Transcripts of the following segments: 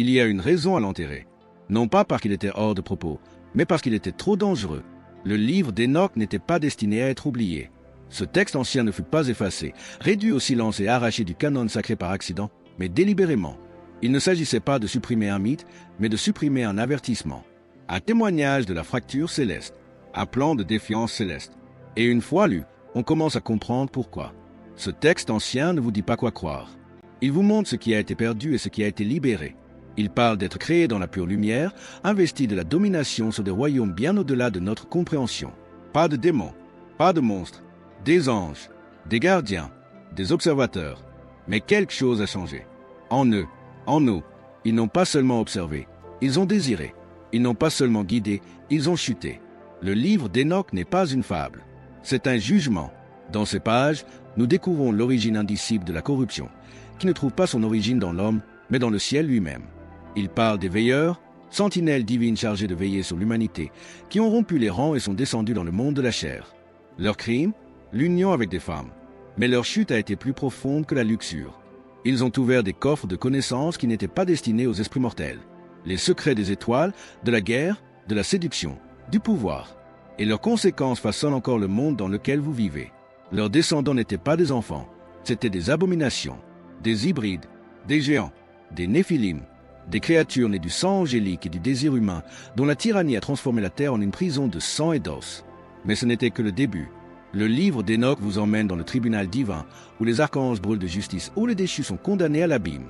Il y a une raison à l'enterrer. Non pas parce qu'il était hors de propos, mais parce qu'il était trop dangereux. Le livre d'Enoch n'était pas destiné à être oublié. Ce texte ancien ne fut pas effacé, réduit au silence et arraché du canon sacré par accident, mais délibérément. Il ne s'agissait pas de supprimer un mythe, mais de supprimer un avertissement. Un témoignage de la fracture céleste, un plan de défiance céleste. Et une fois lu, on commence à comprendre pourquoi. Ce texte ancien ne vous dit pas quoi croire. Il vous montre ce qui a été perdu et ce qui a été libéré. Il parle d'être créé dans la pure lumière, investi de la domination sur des royaumes bien au-delà de notre compréhension. Pas de démons, pas de monstres, des anges, des gardiens, des observateurs. Mais quelque chose a changé. En eux, en nous, ils n'ont pas seulement observé, ils ont désiré. Ils n'ont pas seulement guidé, ils ont chuté. Le livre d'Enoch n'est pas une fable. C'est un jugement. Dans ces pages, nous découvrons l'origine indicible de la corruption, qui ne trouve pas son origine dans l'homme, mais dans le ciel lui-même. Il parle des veilleurs, sentinelles divines chargées de veiller sur l'humanité, qui ont rompu les rangs et sont descendus dans le monde de la chair. Leur crime, l'union avec des femmes. Mais leur chute a été plus profonde que la luxure. Ils ont ouvert des coffres de connaissances qui n'étaient pas destinés aux esprits mortels. Les secrets des étoiles, de la guerre, de la séduction, du pouvoir. Et leurs conséquences façonnent encore le monde dans lequel vous vivez. Leurs descendants n'étaient pas des enfants, c'étaient des abominations, des hybrides, des géants, des néphilim, des créatures nées du sang angélique et du désir humain, dont la tyrannie a transformé la terre en une prison de sang et d'os. Mais ce n'était que le début. Le livre d'Enoch vous emmène dans le tribunal divin, où les archanges brûlent de justice, où les déchus sont condamnés à l'abîme.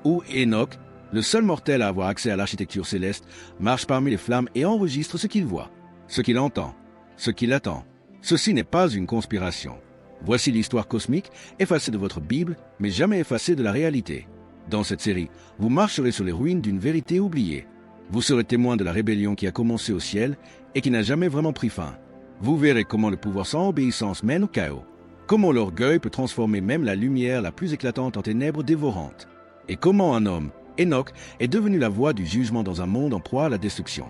Où Enoch, le seul mortel à avoir accès à l'architecture céleste, marche parmi les flammes et enregistre ce qu'il voit, ce qu'il entend, ce qu'il attend. Ceci n'est pas une conspiration. Voici l'histoire cosmique, effacée de votre Bible, mais jamais effacée de la réalité. Dans cette série, vous marcherez sur les ruines d'une vérité oubliée. Vous serez témoin de la rébellion qui a commencé au ciel et qui n'a jamais vraiment pris fin. Vous verrez comment le pouvoir sans obéissance mène au chaos. Comment l'orgueil peut transformer même la lumière la plus éclatante en ténèbres dévorantes. Et comment un homme, Enoch, est devenu la voie du jugement dans un monde en proie à la destruction.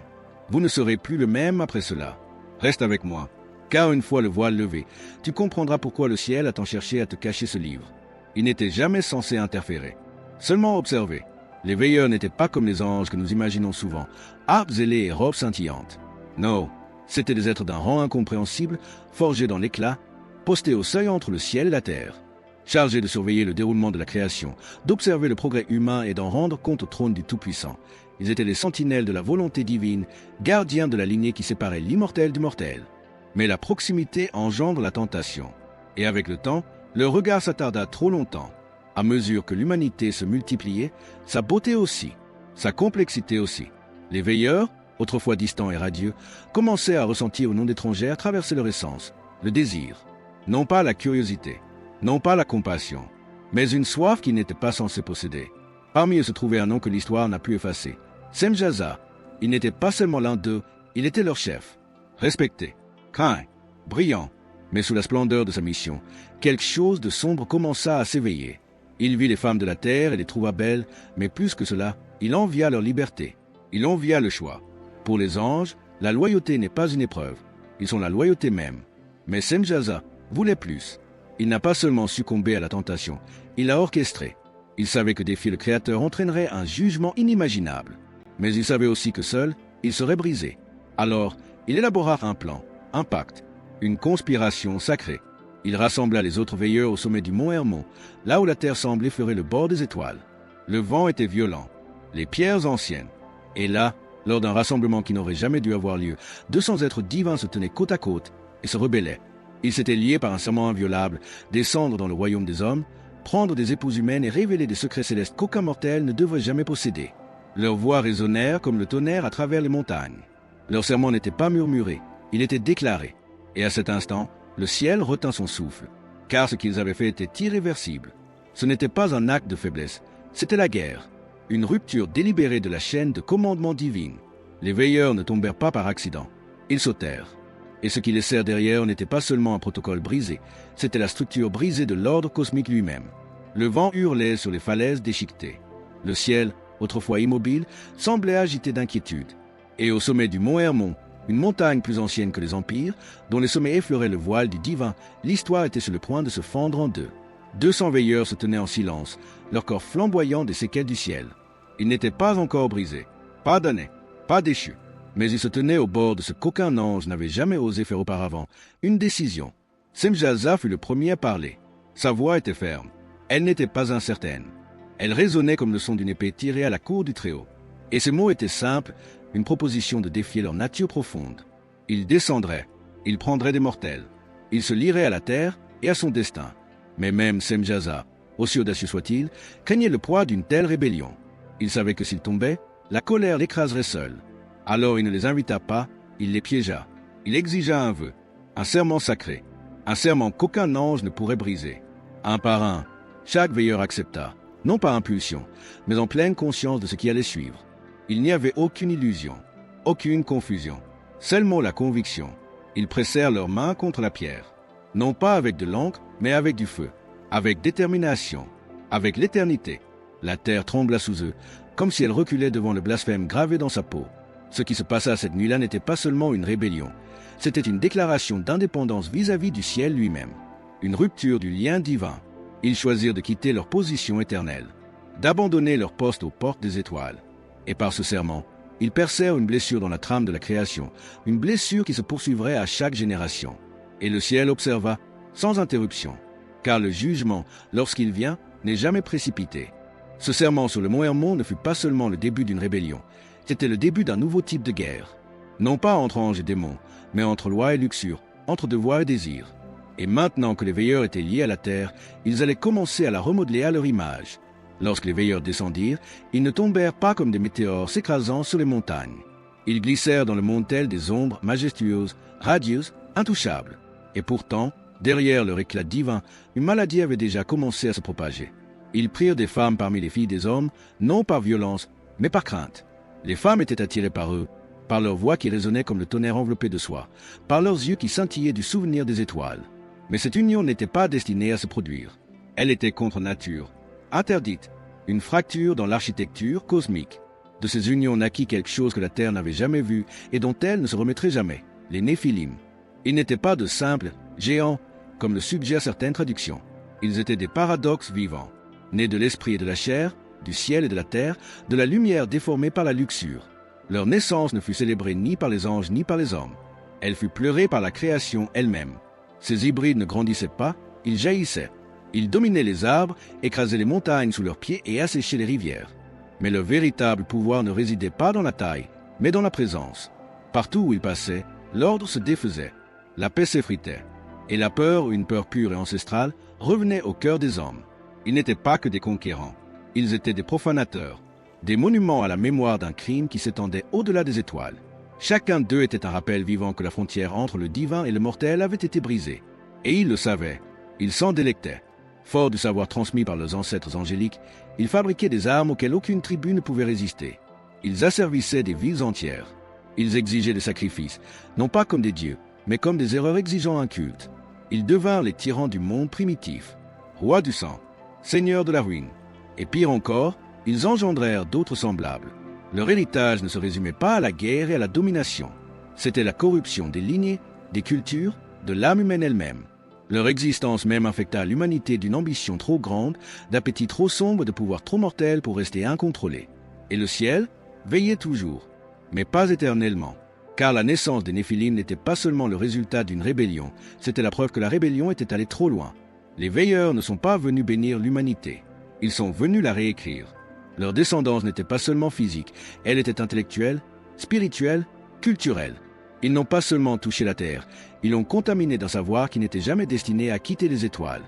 Vous ne serez plus le même après cela. Reste avec moi, car une fois le voile levé, tu comprendras pourquoi le ciel a tant cherché à te cacher ce livre. Il n'était jamais censé interférer, seulement observer. Les veilleurs n'étaient pas comme les anges que nous imaginons souvent, harpes ailées et robes scintillantes. Non, c'étaient des êtres d'un rang incompréhensible, forgés dans l'éclat, postés au seuil entre le ciel et la terre, chargés de surveiller le déroulement de la création, d'observer le progrès humain et d'en rendre compte au trône du Tout-Puissant. Ils étaient les sentinelles de la volonté divine, gardiens de la lignée qui séparait l'immortel du mortel. Mais la proximité engendre la tentation. Et avec le temps, leur regard s'attarda trop longtemps. À mesure que l'humanité se multipliait, sa beauté aussi, sa complexité aussi. Les veilleurs, autrefois distants et radieux, commençaient à ressentir une onde étrangère traverser leur essence, le désir. Non pas la curiosité, non pas la compassion, mais une soif qui n'était pas censée posséder. Parmi eux se trouvait un nom que l'histoire n'a pu effacer. Semjaza. Il n'était pas seulement l'un d'eux, il était leur chef. Respecté, craint, brillant, mais sous la splendeur de sa mission, quelque chose de sombre commença à s'éveiller. Il vit les femmes de la terre et les trouva belles, mais plus que cela, il envia leur liberté. Il envia le choix. Pour les anges, la loyauté n'est pas une épreuve. Ils sont la loyauté même. Mais Semjaza voulait plus. Il n'a pas seulement succombé à la tentation, il l'a orchestré. Il savait que défier le Créateur entraînerait un jugement inimaginable. Mais il savait aussi que seul, il serait brisé. Alors, il élabora un plan, un pacte, une conspiration sacrée. Il rassembla les autres veilleurs au sommet du mont Hermon, là où la terre semblait effleurer le bord des étoiles. Le vent était violent, les pierres anciennes. Et là, lors d'un rassemblement qui n'aurait jamais dû avoir lieu, 200 êtres divins se tenaient côte à côte et se rebellaient. Ils s'étaient liés par un serment inviolable, descendre dans le royaume des hommes, prendre des épouses humaines et révéler des secrets célestes qu'aucun mortel ne devrait jamais posséder. Leurs voix résonnèrent comme le tonnerre à travers les montagnes. Leur serment n'était pas murmuré, il était déclaré. Et à cet instant, le ciel retint son souffle, car ce qu'ils avaient fait était irréversible. Ce n'était pas un acte de faiblesse, c'était la guerre, une rupture délibérée de la chaîne de commandement divine. Les veilleurs ne tombèrent pas par accident, ils sautèrent. Et ce qui laissèrent derrière n'était pas seulement un protocole brisé, c'était la structure brisée de l'ordre cosmique lui-même. Le vent hurlait sur les falaises déchiquetées. Le ciel, autrefois immobile, semblait agité d'inquiétude. Et au sommet du mont Hermon, une montagne plus ancienne que les empires, dont les sommets effleuraient le voile du divin, l'histoire était sur le point de se fendre en deux. 200 veilleurs se tenaient en silence, leur corps flamboyant des séquelles du ciel. Il n'était pas encore brisé, pas damné, pas déchu. Mais il se tenait au bord de ce qu'aucun ange n'avait jamais osé faire auparavant, une décision. Semjaza fut le premier à parler. Sa voix était ferme. Elle n'était pas incertaine. Elle résonnait comme le son d'une épée tirée à la cour du Très-Haut. Et ses mots étaient simples, une proposition de défier leur nature profonde. Il descendrait, il prendrait des mortels. Il se lierait à la terre et à son destin. Mais même Semjaza, aussi audacieux soit-il, craignait le poids d'une telle rébellion. Il savait que s'il tombait, la colère l'écraserait seul. Alors il ne les invita pas, il les piégea. Il exigea un vœu, un serment sacré, un serment qu'aucun ange ne pourrait briser. Un par un, chaque veilleur accepta, non par impulsion, mais en pleine conscience de ce qui allait suivre. Il n'y avait aucune illusion, aucune confusion, seulement la conviction. Ils pressèrent leurs mains contre la pierre, non pas avec de l'encre, mais avec du feu, avec détermination, avec l'éternité. La terre trembla sous eux, comme si elle reculait devant le blasphème gravé dans sa peau. Ce qui se passa cette nuit-là n'était pas seulement une rébellion, c'était une déclaration d'indépendance vis-à-vis du ciel lui-même, une rupture du lien divin. Ils choisirent de quitter leur position éternelle, d'abandonner leur poste aux portes des étoiles. Et par ce serment, ils percèrent une blessure dans la trame de la création, une blessure qui se poursuivrait à chaque génération. Et le ciel observa, sans interruption, car le jugement, lorsqu'il vient, n'est jamais précipité. Ce serment sur le mont Hermon ne fut pas seulement le début d'une rébellion, c'était le début d'un nouveau type de guerre. Non pas entre anges et démons, mais entre loi et luxure, entre devoir et désir. Et maintenant que les veilleurs étaient liés à la terre, ils allaient commencer à la remodeler à leur image. Lorsque les veilleurs descendirent, ils ne tombèrent pas comme des météores s'écrasant sur les montagnes. Ils glissèrent dans le monde tel des ombres majestueuses, radieuses, intouchables. Et pourtant, derrière leur éclat divin, une maladie avait déjà commencé à se propager. Ils prirent des femmes parmi les filles des hommes, non par violence, mais par crainte. Les femmes étaient attirées par eux, par leur voix qui résonnait comme le tonnerre enveloppé de soie, par leurs yeux qui scintillaient du souvenir des étoiles. Mais cette union n'était pas destinée à se produire. Elle était contre nature, interdite, une fracture dans l'architecture cosmique. De ces unions naquit quelque chose que la Terre n'avait jamais vu et dont elle ne se remettrait jamais, les Néphilim. Ils n'étaient pas de simples géants, comme le suggèrent certaines traductions. Ils étaient des paradoxes vivants, nés de l'esprit et de la chair, du ciel et de la terre, de la lumière déformée par la luxure. Leur naissance ne fut célébrée ni par les anges ni par les hommes. Elle fut pleurée par la création elle-même. Ces hybrides ne grandissaient pas, ils jaillissaient. Ils dominaient les arbres, écrasaient les montagnes sous leurs pieds et asséchaient les rivières. Mais leur véritable pouvoir ne résidait pas dans la taille, mais dans la présence. Partout où ils passaient, l'ordre se défaisait, la paix s'effritait, et la peur, une peur pure et ancestrale, revenait au cœur des hommes. Ils n'étaient pas que des conquérants, ils étaient des profanateurs, des monuments à la mémoire d'un crime qui s'étendait au-delà des étoiles. Chacun d'eux était un rappel vivant que la frontière entre le divin et le mortel avait été brisée. Et ils le savaient, ils s'en délectaient. Forts du savoir transmis par leurs ancêtres angéliques, ils fabriquaient des armes auxquelles aucune tribu ne pouvait résister. Ils asservissaient des villes entières. Ils exigeaient des sacrifices, non pas comme des dieux, mais comme des erreurs exigeant un culte. Ils devinrent les tyrans du monde primitif, rois du sang, seigneurs de la ruine. Et pire encore, ils engendrèrent d'autres semblables. Leur héritage ne se résumait pas à la guerre et à la domination. C'était la corruption des lignées, des cultures, de l'âme humaine elle-même. Leur existence même infecta l'humanité d'une ambition trop grande, d'appétit trop sombre, de pouvoir trop mortel pour rester incontrôlé. Et le ciel veillait toujours, mais pas éternellement. Car la naissance des Néphilim n'était pas seulement le résultat d'une rébellion, c'était la preuve que la rébellion était allée trop loin. Les veilleurs ne sont pas venus bénir l'humanité, ils sont venus la réécrire. Leur descendance n'était pas seulement physique, elle était intellectuelle, spirituelle, culturelle. Ils n'ont pas seulement touché la terre, ils l'ont contaminée d'un savoir qui n'était jamais destiné à quitter les étoiles.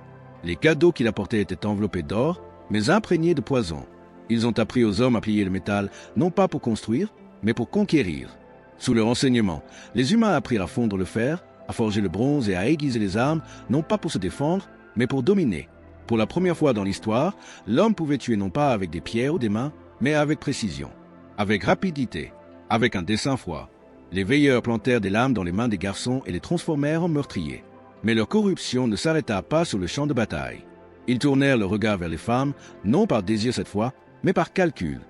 Les cadeaux qu'il apportait étaient enveloppés d'or, mais imprégnés de poison. Ils ont appris aux hommes à plier le métal, non pas pour construire, mais pour conquérir. Sous leur enseignement, les humains apprirent à fondre le fer, à forger le bronze et à aiguiser les armes, non pas pour se défendre, mais pour dominer. Pour la première fois dans l'histoire, l'homme pouvait tuer non pas avec des pierres ou des mains, mais avec précision, avec rapidité, avec un dessein froid. Les veilleurs plantèrent des lames dans les mains des garçons et les transformèrent en meurtriers. Mais leur corruption ne s'arrêta pas sur le champ de bataille. Ils tournèrent le regard vers les femmes, non par désir cette fois, mais par calcul.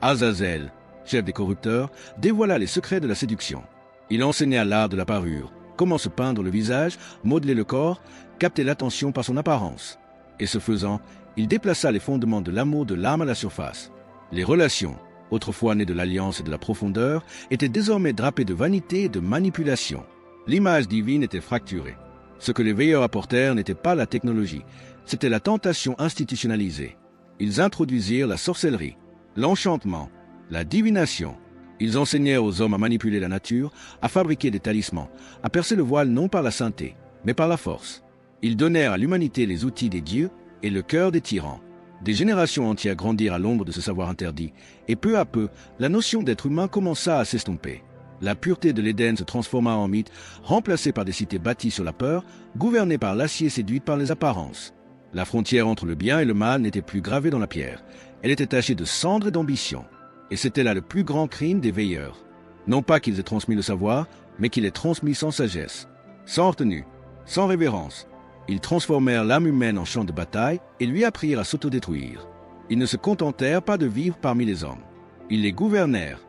Azazel, chef des corrupteurs, dévoila les secrets de la séduction. Il enseigna l'art de la parure, comment se peindre le visage, modeler le corps, capter l'attention par son apparence. Et ce faisant, il déplaça les fondements de l'amour de l'âme à la surface. Les relations, autrefois nées de l'alliance et de la profondeur, étaient désormais drapées de vanité et de manipulation. L'image divine était fracturée. Ce que les veilleurs apportèrent n'était pas la technologie, c'était la tentation institutionnalisée. Ils introduisirent la sorcellerie, l'enchantement, la divination. Ils enseignèrent aux hommes à manipuler la nature, à fabriquer des talismans, à percer le voile non par la sainteté, mais par la force. Ils donnèrent à l'humanité les outils des dieux et le cœur des tyrans. Des générations entières grandirent à l'ombre de ce savoir interdit, et peu à peu, la notion d'être humain commença à s'estomper. La pureté de l'Éden se transforma en mythe, remplacée par des cités bâties sur la peur, gouvernées par l'acier, séduites par les apparences. La frontière entre le bien et le mal n'était plus gravée dans la pierre. Elle était tachée de cendres et d'ambition. Et c'était là le plus grand crime des veilleurs. Non pas qu'ils aient transmis le savoir, mais qu'ils l'aient transmis sans sagesse, sans retenue, sans révérence. Ils transformèrent l'âme humaine en champ de bataille et lui apprirent à s'autodétruire. Ils ne se contentèrent pas de vivre parmi les hommes. Ils les gouvernèrent.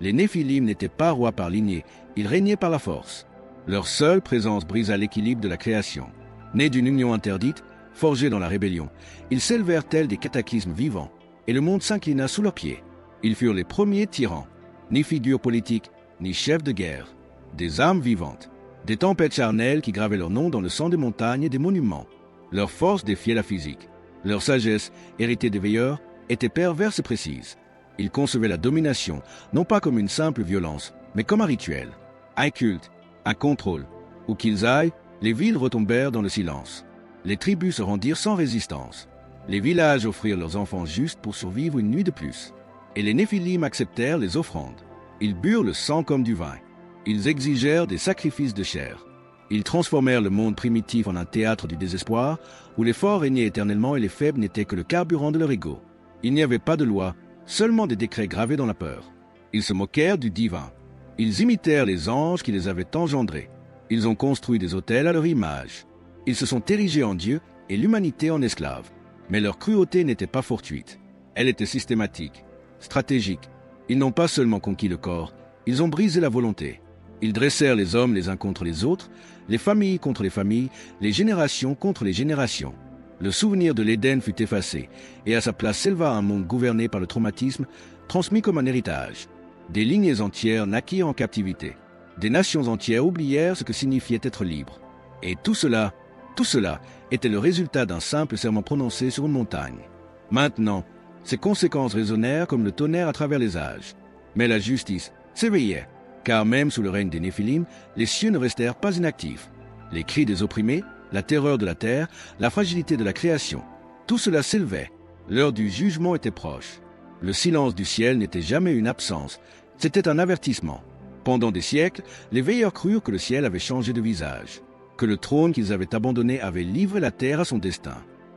Les Néphilim n'étaient pas rois par lignée, ils régnaient par la force. Leur seule présence brisa l'équilibre de la création. Nés d'une union interdite, forgés dans la rébellion, ils s'élevèrent tels des cataclysmes vivants, et le monde s'inclina sous leurs pieds. Ils furent les premiers tyrans, ni figures politiques, ni chefs de guerre, des âmes vivantes, des tempêtes charnelles qui gravaient leur nom dans le sang des montagnes et des monuments. Leur force défiait la physique. Leur sagesse, héritée des veilleurs, était perverse et précise. Ils concevaient la domination, non pas comme une simple violence, mais comme un rituel, un culte, un contrôle. Où qu'ils aillent, les villes retombèrent dans le silence. Les tribus se rendirent sans résistance. Les villages offrirent leurs enfants justes pour survivre une nuit de plus. Et les Néphilim acceptèrent les offrandes. Ils burent le sang comme du vin. Ils exigèrent des sacrifices de chair. Ils transformèrent le monde primitif en un théâtre du désespoir, où les forts régnaient éternellement et les faibles n'étaient que le carburant de leur ego. Il n'y avait pas de loi, seulement des décrets gravés dans la peur. Ils se moquèrent du divin. Ils imitèrent les anges qui les avaient engendrés. Ils ont construit des autels à leur image. Ils se sont érigés en Dieu et l'humanité en esclave. Mais leur cruauté n'était pas fortuite. Elle était systématique, stratégique. Ils n'ont pas seulement conquis le corps, ils ont brisé la volonté. Ils dressèrent les hommes les uns contre les autres, les familles contre les familles, les générations contre les générations. Le souvenir de l'Éden fut effacé, et à sa place s'éleva un monde gouverné par le traumatisme, transmis comme un héritage. Des lignées entières naquirent en captivité. Des nations entières oublièrent ce que signifiait être libre. Et tout cela était le résultat d'un simple serment prononcé sur une montagne. Maintenant, ses conséquences résonnèrent comme le tonnerre à travers les âges. Mais la justice s'éveillait, car même sous le règne des Néphilim, les cieux ne restèrent pas inactifs. Les cris des opprimés, la terreur de la terre, la fragilité de la création, tout cela s'élevait. L'heure du jugement était proche. Le silence du ciel n'était jamais une absence, c'était un avertissement. Pendant des siècles, les veilleurs crurent que le ciel avait changé de visage, que le trône qu'ils avaient abandonné avait livré la terre à son destin.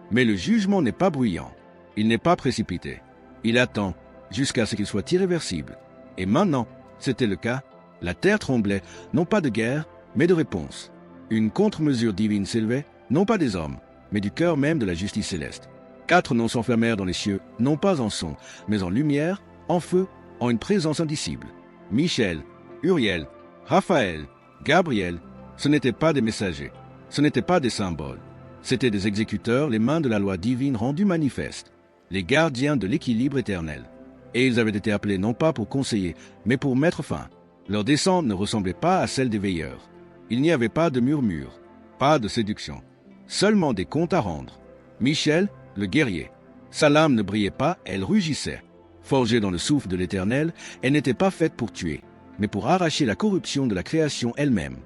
Mais le jugement n'est pas bruyant, il n'est pas précipité. Il attend jusqu'à ce qu'il soit irréversible. Et maintenant, c'était le cas. La terre tremblait, non pas de guerre, mais de réponse. Une contre-mesure divine s'élevait, non pas des hommes, mais du cœur même de la justice céleste. 4 noms s'enfermèrent dans les cieux, non pas en son, mais en lumière, en feu, en une présence indicible. Michel, Uriel, Raphaël, Gabriel, ce n'étaient pas des messagers, ce n'étaient pas des symboles. C'étaient des exécuteurs, les mains de la loi divine rendues manifestes, les gardiens de l'équilibre éternel. Et ils avaient été appelés non pas pour conseiller, mais pour mettre fin. Leur descente ne ressemblait pas à celle des veilleurs. Il n'y avait pas de murmure, pas de séduction, seulement des comptes à rendre. Michel, le guerrier. Sa lame ne brillait pas, elle rugissait. Forgée dans le souffle de l'Éternel, elle n'était pas faite pour tuer, mais pour arracher la corruption de la création elle-même.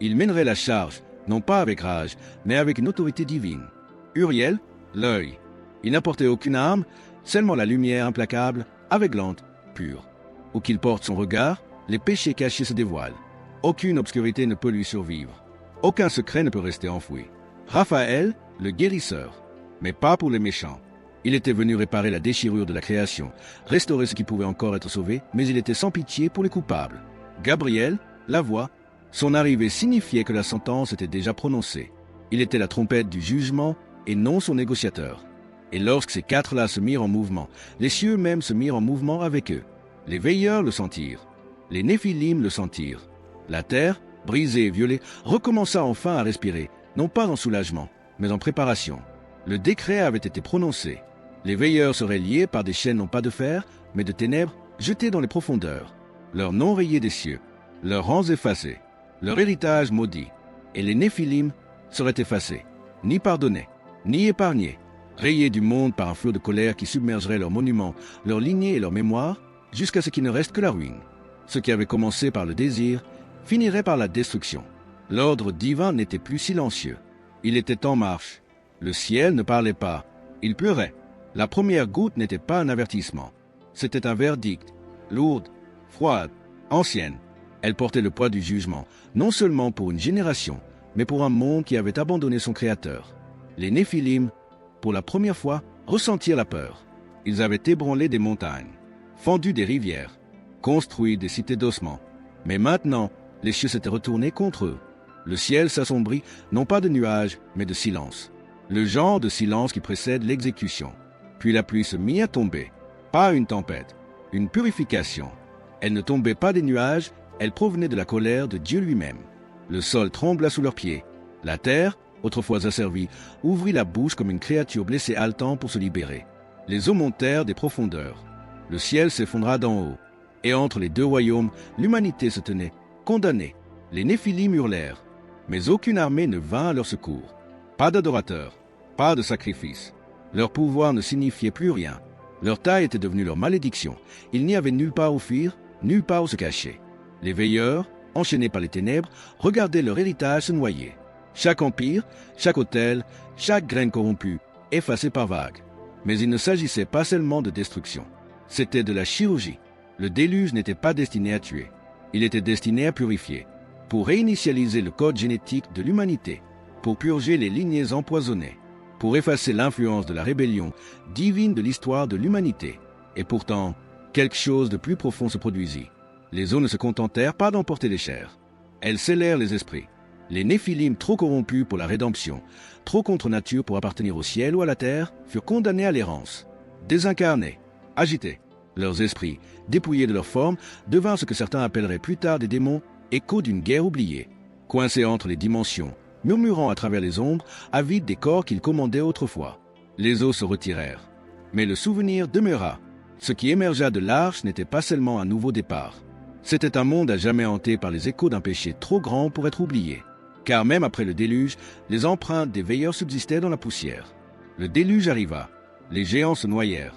Il mènerait la charge, non pas avec rage, mais avec une autorité divine. Uriel, l'œil. Il n'apportait aucune arme, seulement la lumière implacable, aveuglante, pure. Où qu'il porte son regard, les péchés cachés se dévoilent. Aucune obscurité ne peut lui survivre. Aucun secret ne peut rester enfoui. Raphaël, le guérisseur. Mais pas pour les méchants. Il était venu réparer la déchirure de la création, restaurer ce qui pouvait encore être sauvé, mais il était sans pitié pour les coupables. Gabriel, la voix. Son arrivée signifiait que la sentence était déjà prononcée. Il était la trompette du jugement et non son négociateur. Et lorsque ces 4-là se mirent en mouvement, les cieux eux-mêmes se mirent en mouvement avec eux. Les veilleurs le sentirent. Les Néphilim le sentirent. La terre, brisée et violée, recommença enfin à respirer, non pas en soulagement, mais en préparation. Le décret avait été prononcé. Les veilleurs seraient liés par des chaînes non pas de fer, mais de ténèbres jetés dans les profondeurs, leurs noms rayés des cieux, leurs rangs effacés, leur héritage maudit, et les Néphilim seraient effacés, ni pardonnés, ni épargnés, rayés du monde par un flot de colère qui submergerait leurs monuments, leurs lignées et leurs mémoires, jusqu'à ce qu'il ne reste que la ruine. Ce qui avait commencé par le désir finirait par la destruction. L'ordre divin n'était plus silencieux. Il était en marche. Le ciel ne parlait pas. Il pleurait. La première goutte n'était pas un avertissement. C'était un verdict, lourde, froide, ancienne. Elle portait le poids du jugement, non seulement pour une génération, mais pour un monde qui avait abandonné son Créateur. Les Néphilim, pour la première fois, ressentirent la peur. Ils avaient ébranlé des montagnes, fendu des rivières, construit des cités d'ossements. Mais maintenant, les cieux s'étaient retournés contre eux. Le ciel s'assombrit, non pas de nuages, mais de silence. Le genre de silence qui précède l'exécution. Puis la pluie se mit à tomber. Pas une tempête, une purification. Elle ne tombait pas des nuages, elle provenait de la colère de Dieu lui-même. Le sol trembla sous leurs pieds. La terre, autrefois asservie, ouvrit la bouche comme une créature blessée haletant pour se libérer. Les eaux montèrent des profondeurs. Le ciel s'effondra d'en haut. Et entre les deux royaumes, l'humanité se tenait, condamnée. Les Néphilim hurlèrent. Mais aucune armée ne vint à leur secours. Pas d'adorateurs, pas de sacrifices. Leur pouvoir ne signifiait plus rien. Leur taille était devenue leur malédiction. Il n'y avait nulle part où fuir, nulle part où se cacher. Les veilleurs, enchaînés par les ténèbres, regardaient leur héritage se noyer. Chaque empire, chaque autel, chaque graine corrompue, effacée par vagues. Mais il ne s'agissait pas seulement de destruction. C'était de la chirurgie. Le déluge n'était pas destiné à tuer. Il était destiné à purifier, pour réinitialiser le code génétique de l'humanité, pour purger les lignées empoisonnées, pour effacer l'influence de la rébellion divine de l'histoire de l'humanité. Et pourtant, quelque chose de plus profond se produisit. Les eaux ne se contentèrent pas d'emporter les chairs. Elles scellèrent les esprits. Les Néphilim, trop corrompus pour la rédemption, trop contre nature pour appartenir au ciel ou à la terre, furent condamnés à l'errance. Désincarnés, agités, leurs esprits, dépouillés de leur forme, devinrent ce que certains appelleraient plus tard des démons, échos d'une guerre oubliée. Coincés entre les dimensions, murmurant à travers les ombres, avides des corps qu'ils commandaient autrefois. Les eaux se retirèrent. Mais le souvenir demeura. Ce qui émergea de l'arche n'était pas seulement un nouveau départ. C'était un monde à jamais hanté par les échos d'un péché trop grand pour être oublié. Car même après le déluge, les empreintes des veilleurs subsistaient dans la poussière. Le déluge arriva. Les géants se noyèrent.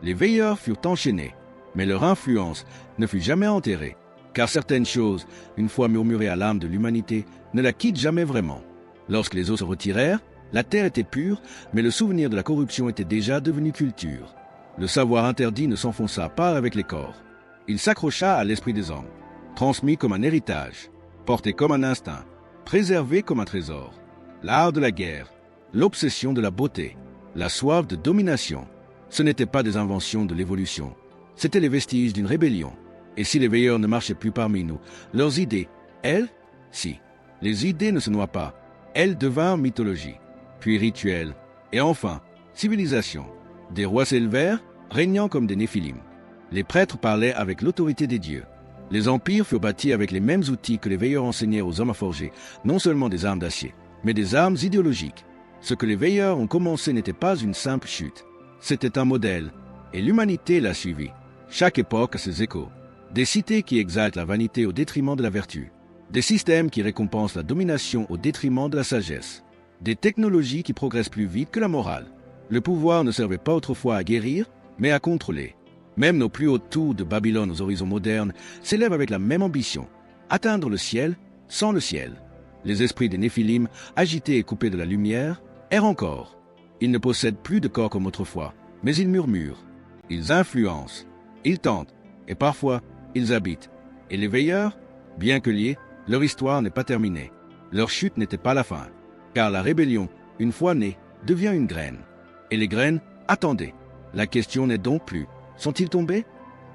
Les veilleurs furent enchaînés. Mais leur influence ne fut jamais enterrée. Car certaines choses, une fois murmurées à l'âme de l'humanité, ne la quittent jamais vraiment. Lorsque les eaux se retirèrent, la terre était pure, mais le souvenir de la corruption était déjà devenu culture. Le savoir interdit ne s'enfonça pas avec les corps. Il s'accrocha à l'esprit des hommes, transmis comme un héritage, porté comme un instinct, préservé comme un trésor. L'art de la guerre, l'obsession de la beauté, la soif de domination, ce n'étaient pas des inventions de l'évolution, c'étaient les vestiges d'une rébellion. Et si les veilleurs ne marchaient plus parmi nous, leurs idées, elles, si. Les idées ne se noient pas, elles devinrent mythologie, puis rituel, et enfin, civilisation. Des rois s'élevèrent, régnant comme des Néphilim. Les prêtres parlaient avec l'autorité des dieux. Les empires furent bâtis avec les mêmes outils que les veilleurs enseignèrent aux hommes à forger, non seulement des armes d'acier, mais des armes idéologiques. Ce que les veilleurs ont commencé n'était pas une simple chute. C'était un modèle, et l'humanité l'a suivi. Chaque époque a ses échos. Des cités qui exaltent la vanité au détriment de la vertu. Des systèmes qui récompensent la domination au détriment de la sagesse. Des technologies qui progressent plus vite que la morale. Le pouvoir ne servait pas autrefois à guérir, mais à contrôler. Même nos plus hautes tours de Babylone aux horizons modernes s'élèvent avec la même ambition, atteindre le ciel sans le ciel. Les esprits des Néphilim, agités et coupés de la lumière, errent encore. Ils ne possèdent plus de corps comme autrefois, mais ils murmurent. Ils influencent, ils tentent, et parfois, ils habitent. Et les veilleurs, bien que liés, leur histoire n'est pas terminée. Leur chute n'était pas la fin, car la rébellion, une fois née, devient une graine. Et les graines, attendez. La question n'est donc plus, sont-ils tombés?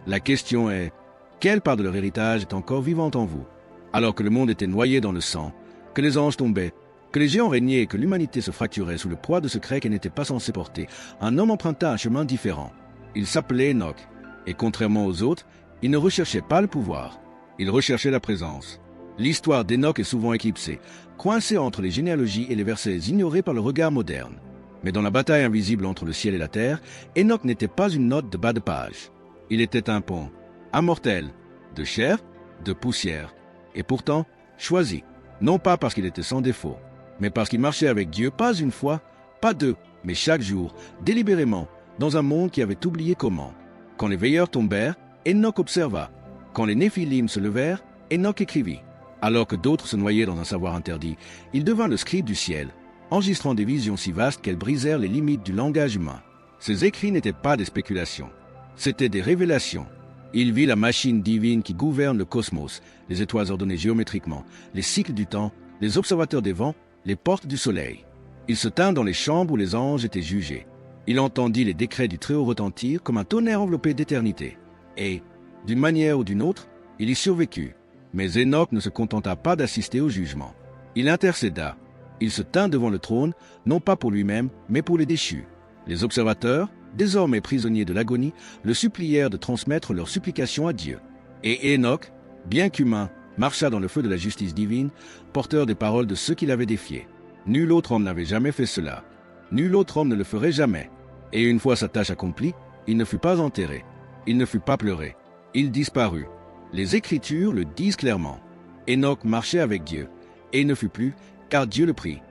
La question est, quelle part de leur héritage est encore vivante en vous? Alors que le monde était noyé dans le sang, que les anges tombaient, que les géants régnaient et que l'humanité se fracturait sous le poids de secrets qu'elle n'était pas censée porter, un homme emprunta un chemin différent. Il s'appelait Enoch, et contrairement aux autres, il ne recherchait pas le pouvoir, il recherchait la présence. L'histoire d'Enoch est souvent éclipsée, coincée entre les généalogies et les versets ignorés par le regard moderne. Mais dans la bataille invisible entre le ciel et la terre, Enoch n'était pas une note de bas de page. Il était un pont, immortel, de chair, de poussière, et pourtant choisi, non pas parce qu'il était sans défaut, mais parce qu'il marchait avec Dieu pas une fois, pas deux, mais chaque jour, délibérément, dans un monde qui avait oublié comment. Quand les veilleurs tombèrent, Enoch observa. Quand les Néphilim se levèrent, Enoch écrivit. Alors que d'autres se noyaient dans un savoir interdit, il devint le scribe du ciel, enregistrant des visions si vastes qu'elles brisèrent les limites du langage humain. Ses écrits n'étaient pas des spéculations, c'étaient des révélations. Il vit la machine divine qui gouverne le cosmos, les étoiles ordonnées géométriquement, les cycles du temps, les observateurs des vents, les portes du soleil. Il se tint dans les chambres où les anges étaient jugés. Il entendit les décrets du Très-Haut retentir comme un tonnerre enveloppé d'éternité. Et, d'une manière ou d'une autre, il y survécut. Mais Enoch ne se contenta pas d'assister au jugement. Il intercéda. Il se tint devant le trône, non pas pour lui-même, mais pour les déchus. Les observateurs, désormais prisonniers de l'agonie, le supplièrent de transmettre leurs supplications à Dieu. Et Enoch, bien qu'humain, marcha dans le feu de la justice divine, porteur des paroles de ceux qui l'avaient défié. Nul autre homme n'avait jamais fait cela. Nul autre homme ne le ferait jamais. Et une fois sa tâche accomplie, il ne fut pas enterré. Il ne fut pas pleuré. Il disparut. Les Écritures le disent clairement. Enoch marchait avec Dieu, et il ne fut plus, car Dieu le prit.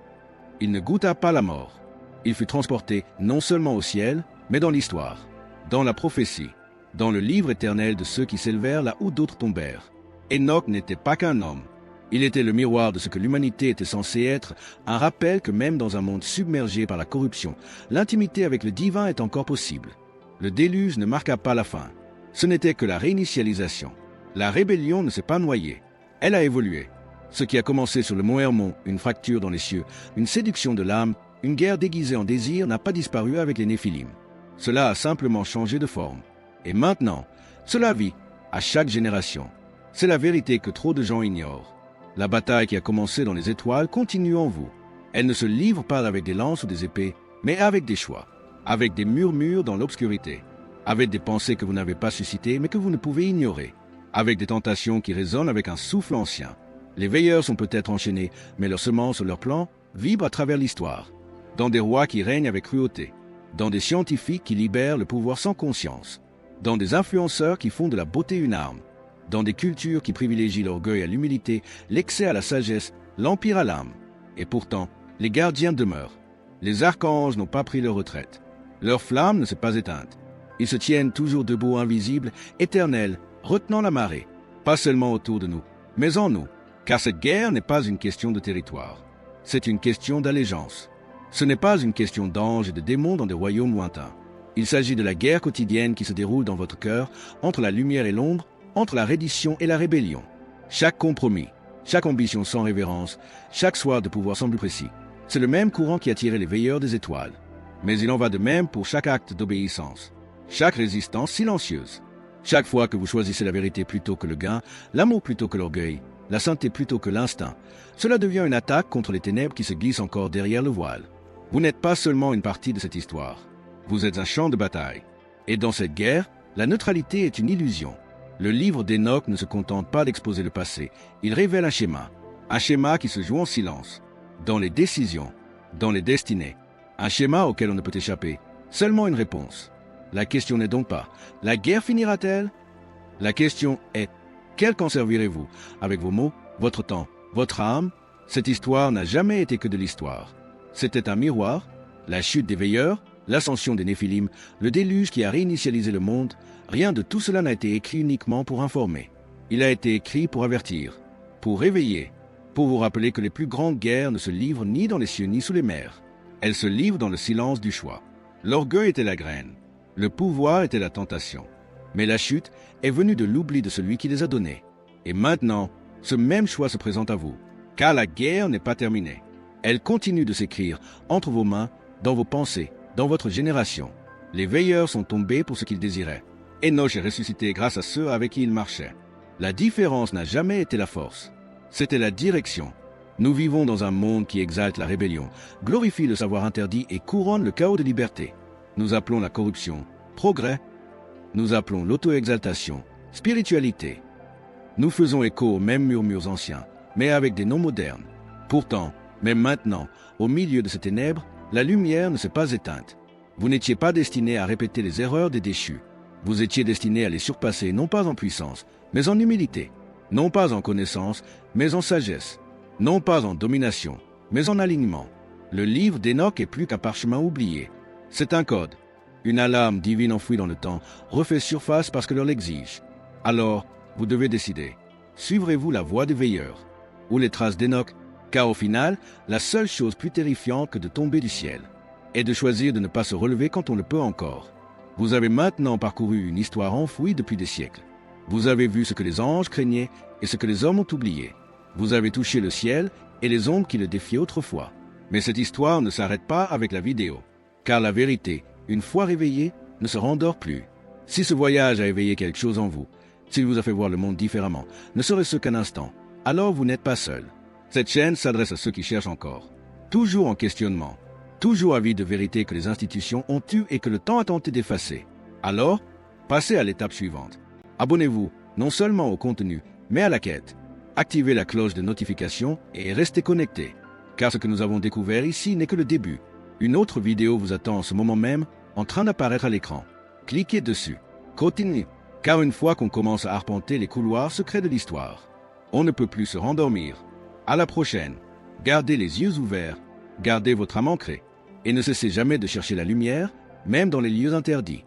Il ne goûta pas la mort. Il fut transporté non seulement au ciel, mais dans l'histoire, dans la prophétie, dans le livre éternel de ceux qui s'élevèrent là où d'autres tombèrent. Enoch n'était pas qu'un homme. Il était le miroir de ce que l'humanité était censée être, un rappel que même dans un monde submergé par la corruption, l'intimité avec le divin est encore possible. Le déluge ne marqua pas la fin. Ce n'était que la réinitialisation. La rébellion ne s'est pas noyée. Elle a évolué. Ce qui a commencé sur le mont Hermon, une fracture dans les cieux, une séduction de l'âme, une guerre déguisée en désir n'a pas disparu avec les Néphilim. Cela a simplement changé de forme. Et maintenant, cela vit, à chaque génération. C'est la vérité que trop de gens ignorent. La bataille qui a commencé dans les étoiles continue en vous. Elle ne se livre pas avec des lances ou des épées, mais avec des choix, avec des murmures dans l'obscurité, avec des pensées que vous n'avez pas suscitées mais que vous ne pouvez ignorer, avec des tentations qui résonnent avec un souffle ancien. Les veilleurs sont peut-être enchaînés, mais leurs semences ou leurs plans vibrent à travers l'histoire, dans des rois qui règnent avec cruauté, dans des scientifiques qui libèrent le pouvoir sans conscience, dans des influenceurs qui font de la beauté une arme, dans des cultures qui privilégient l'orgueil à l'humilité, l'excès à la sagesse, l'empire à l'âme. Et pourtant, les gardiens demeurent. Les archanges n'ont pas pris leur retraite. Leur flamme ne s'est pas éteinte. Ils se tiennent toujours debout, invisibles, éternels, retenant la marée, pas seulement autour de nous, mais en nous. Car cette guerre n'est pas une question de territoire. C'est une question d'allégeance. Ce n'est pas une question d'anges et de démons dans des royaumes lointains. Il s'agit de la guerre quotidienne qui se déroule dans votre cœur, entre la lumière et l'ombre, entre la reddition et la rébellion. Chaque compromis, chaque ambition sans révérence, chaque soir de pouvoir sans but précis. C'est le même courant qui a tiré les veilleurs des étoiles. Mais il en va de même pour chaque acte d'obéissance, chaque résistance silencieuse. Chaque fois que vous choisissez la vérité plutôt que le gain, l'amour plutôt que l'orgueil, la sainteté plutôt que l'instinct, cela devient une attaque contre les ténèbres qui se glissent encore derrière le voile. Vous n'êtes pas seulement une partie de cette histoire. Vous êtes un champ de bataille. Et dans cette guerre, la neutralité est une illusion. Le livre d'Enoch ne se contente pas d'exposer le passé. Il révèle un schéma qui se joue en silence, dans les décisions, dans les destinées. Un schéma auquel on ne peut échapper. Seulement une réponse. La question n'est donc pas « La guerre finira-t-elle » La question est « Quel camp servirez-vous » avec vos mots, votre temps, votre âme. Cette histoire n'a jamais été que de l'histoire. C'était un miroir, la chute des veilleurs, l'ascension des Néphilim, le déluge qui a réinitialisé le monde. Rien de tout cela n'a été écrit uniquement pour informer. Il a été écrit pour avertir, pour réveiller, pour vous rappeler que les plus grandes guerres ne se livrent ni dans les cieux ni sous les mers. Elles se livrent dans le silence du choix. L'orgueil était la graine, le pouvoir était la tentation. Mais la chute est venue de l'oubli de celui qui les a donnés. Et maintenant, ce même choix se présente à vous. Car la guerre n'est pas terminée. Elle continue de s'écrire entre vos mains, dans vos pensées, dans votre génération. Les veilleurs sont tombés pour ce qu'ils désiraient. Enoch est ressuscité grâce à ceux avec qui il marchait. La différence n'a jamais été la force. C'était la direction. Nous vivons dans un monde qui exalte la rébellion, glorifie le savoir interdit et couronne le chaos de liberté. Nous appelons la corruption progrès. Nous appelons l'auto-exaltation spiritualité. Nous faisons écho aux mêmes murmures anciens, mais avec des noms modernes. Pourtant, même maintenant, au milieu de ces ténèbres, la lumière ne s'est pas éteinte. Vous n'étiez pas destiné à répéter les erreurs des déchus. Vous étiez destiné à les surpasser non pas en puissance, mais en humilité, non pas en connaissance, mais en sagesse, non pas en domination, mais en alignement. Le livre d'Enoch est plus qu'un parchemin oublié. C'est un code. Une alarme divine enfouie dans le temps refait surface parce que l'heure l'exige. Alors, vous devez décider. Suivrez-vous la voie des veilleurs ou les traces d'Enoch? Car au final, la seule chose plus terrifiante que de tomber du ciel est de choisir de ne pas se relever quand on le peut encore. Vous avez maintenant parcouru une histoire enfouie depuis des siècles. Vous avez vu ce que les anges craignaient et ce que les hommes ont oublié. Vous avez touché le ciel et les ombres qui le défiaient autrefois. Mais cette histoire ne s'arrête pas avec la vidéo. Car la vérité, une fois réveillée, ne se rendort plus. Si ce voyage a éveillé quelque chose en vous, s'il vous a fait voir le monde différemment, ne serait-ce qu'un instant, alors vous n'êtes pas seul. Cette chaîne s'adresse à ceux qui cherchent encore, toujours en questionnement, toujours avides de vérité que les institutions ont eue et que le temps a tenté d'effacer. Alors, passez à l'étape suivante. Abonnez-vous non seulement au contenu, mais à la quête. Activez la cloche de notification et restez connectés. Car ce que nous avons découvert ici n'est que le début. Une autre vidéo vous attend en ce moment même, en train d'apparaître à l'écran. Cliquez dessus. Continuez. Car une fois qu'on commence à arpenter les couloirs secrets de l'histoire, on ne peut plus se rendormir. À la prochaine. Gardez les yeux ouverts, gardez votre âme ancrée, et ne cessez jamais de chercher la lumière, même dans les lieux interdits.